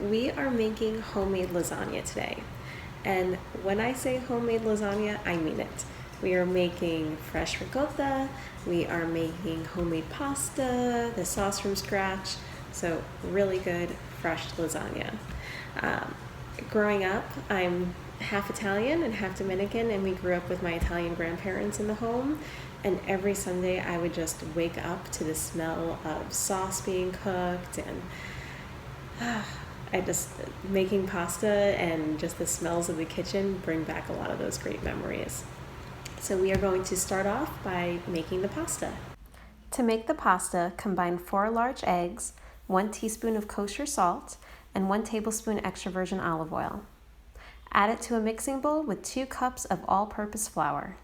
We are making homemade lasagna today. And when I say homemade lasagna, I mean it. We are making fresh ricotta, we are making homemade pasta, the sauce from scratch, so really good fresh lasagna. Growing up, I'm half Italian and half Dominican, and we grew up with my Italian grandparents in the home. And every Sunday I would just wake up to the smell of sauce being cooked and making pasta, and just the smells of the kitchen bring back a lot of those great memories. So we are going to start off by making the pasta. To make the pasta, combine 4 large eggs, 1 teaspoon of kosher salt, and 1 tablespoon extra virgin olive oil. Add it to a mixing bowl with 2 cups of all-purpose flour.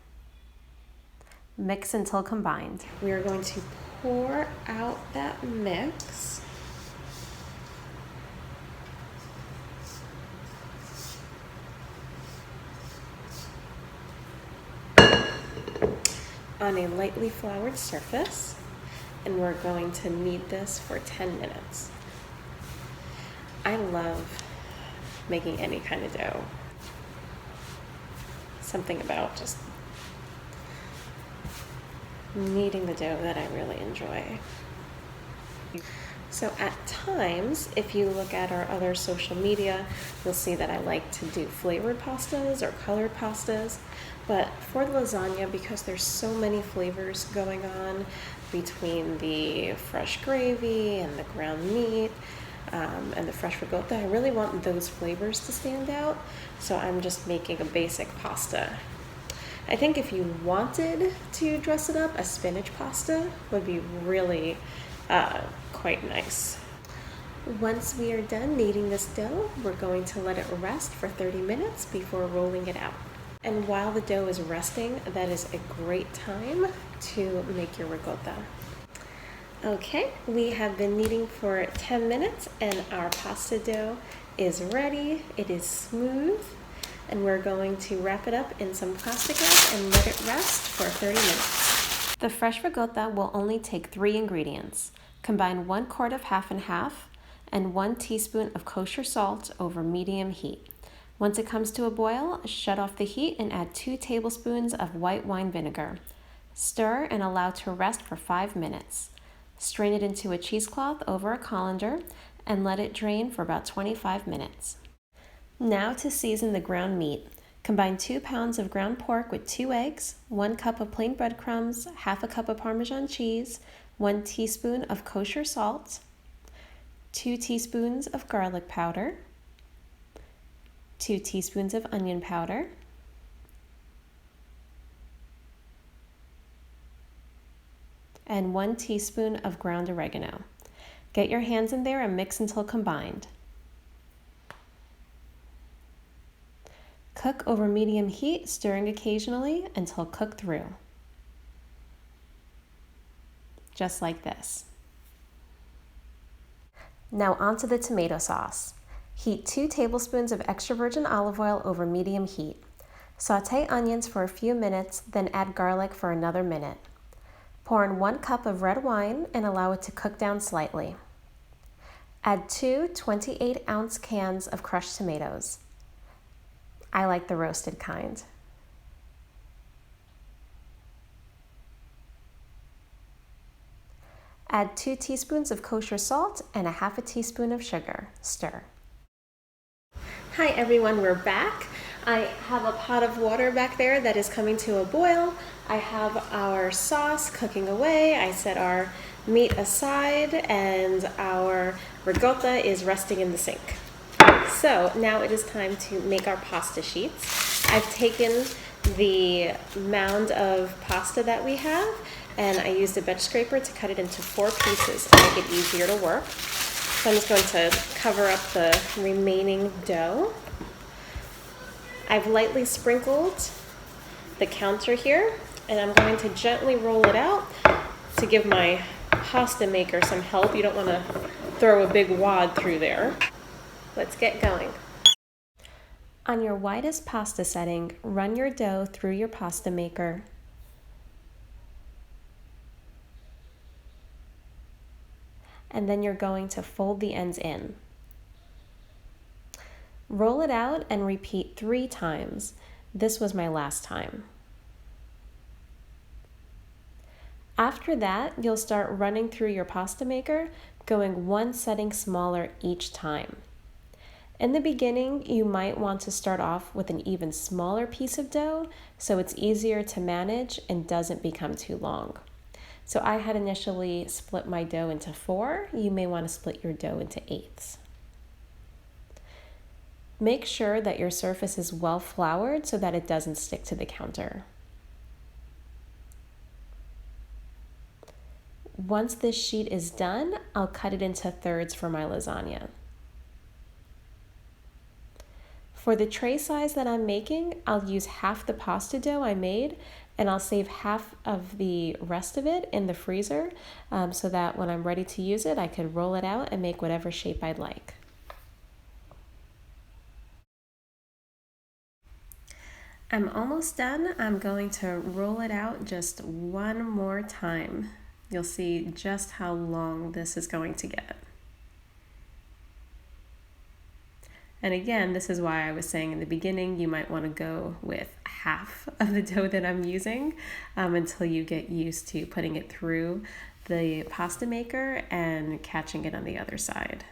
Mix until combined. We are going to pour out that mix. On a lightly floured surface, and we're going to knead this for 10 minutes. I love making any kind of dough. Something about just kneading the dough that I really enjoy. So at times, if you look at our other social media, you'll see that I like to do flavored pastas or colored pastas. But for the lasagna, because there's so many flavors going on between the fresh gravy and the ground meat and the fresh ricotta, I really want those flavors to stand out. So I'm just making a basic pasta. I think if you wanted to dress it up, a spinach pasta would be really quite nice. Once we are done kneading this dough, we're going to let it rest for 30 minutes before rolling it out. And while the dough is resting, that is a great time to make your ricotta. Okay, we have been kneading for 10 minutes and our pasta dough is ready. It is smooth, and we're going to wrap it up in some plastic wrap and let it rest for 30 minutes. The fresh ricotta will only take 3 ingredients. Combine 1 quart of half and half and 1 teaspoon of kosher salt over medium heat. Once it comes to a boil, shut off the heat and add 2 tablespoons of white wine vinegar. Stir and allow to rest for 5 minutes. Strain it into a cheesecloth over a colander and let it drain for about 25 minutes. Now to season the ground meat. Combine 2 pounds of ground pork with 2 eggs, 1 cup of plain breadcrumbs, half a cup of Parmesan cheese, 1 teaspoon of kosher salt, 2 teaspoons of garlic powder, 2 teaspoons of onion powder, and 1 teaspoon of ground oregano. Get your hands in there and mix until combined. Cook over medium heat, stirring occasionally until cooked through. Just like this. Now onto the tomato sauce. Heat 2 tablespoons of extra virgin olive oil over medium heat. Sauté onions for a few minutes, then add garlic for another minute. Pour in 1 cup of red wine and allow it to cook down slightly. Add 2 28-ounce cans of crushed tomatoes. I like the roasted kind. Add 2 teaspoons of kosher salt and a half a teaspoon of sugar. Stir. Hi everyone, we're back. I have a pot of water back there that is coming to a boil. I have our sauce cooking away. I set our meat aside and our ricotta is resting in the sink. So now it is time to make our pasta sheets. I've taken the mound of pasta that we have and I used a bench scraper to cut it into 4 pieces to make it easier to work. So I'm just going to cover up the remaining dough. I've lightly sprinkled the counter here, and I'm going to gently roll it out to give my pasta maker some help. You don't want to throw a big wad through there. Let's get going. On your widest pasta setting, run your dough through your pasta maker. And then you're going to fold the ends in. Roll it out and repeat 3 times. This was my last time. After that, you'll start running through your pasta maker, going one setting smaller each time. In the beginning, you might want to start off with an even smaller piece of dough so it's easier to manage and doesn't become too long. So I had initially split my dough into 4. You may want to split your dough into 8ths. Make sure that your surface is well floured so that it doesn't stick to the counter. Once this sheet is done, I'll cut it into thirds for my lasagna. For the tray size that I'm making, I'll use half the pasta dough I made, and I'll save half of the rest of it in the freezer so that when I'm ready to use it, I could roll it out and make whatever shape I'd like. I'm almost done. I'm going to roll it out just one more time. You'll see just how long this is going to get. And again, this is why I was saying in the beginning, you might want to go with half of the dough that I'm using until you get used to putting it through the pasta maker and catching it on the other side.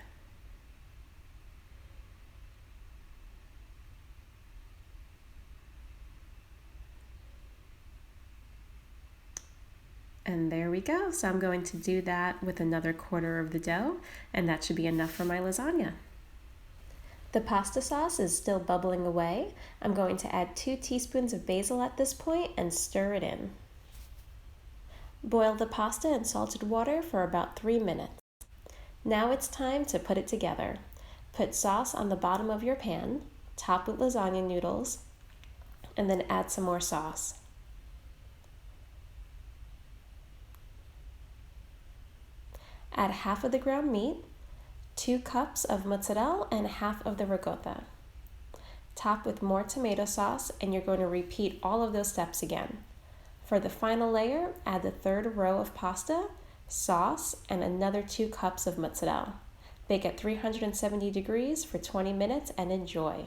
And there we go. So I'm going to do that with another quarter of the dough, and that should be enough for my lasagna. The pasta sauce is still bubbling away. I'm going to add 2 teaspoons of basil at this point and stir it in. Boil the pasta in salted water for about 3 minutes. Now it's time to put it together. Put sauce on the bottom of your pan, top with lasagna noodles, and then add some more sauce. Add half of the ground meat, 2 cups of mozzarella, and half of the ricotta. Top with more tomato sauce, and you're going to repeat all of those steps again. For the final layer, add the 3rd row of pasta, sauce, and another 2 cups of mozzarella. Bake at 370 degrees for 20 minutes and enjoy.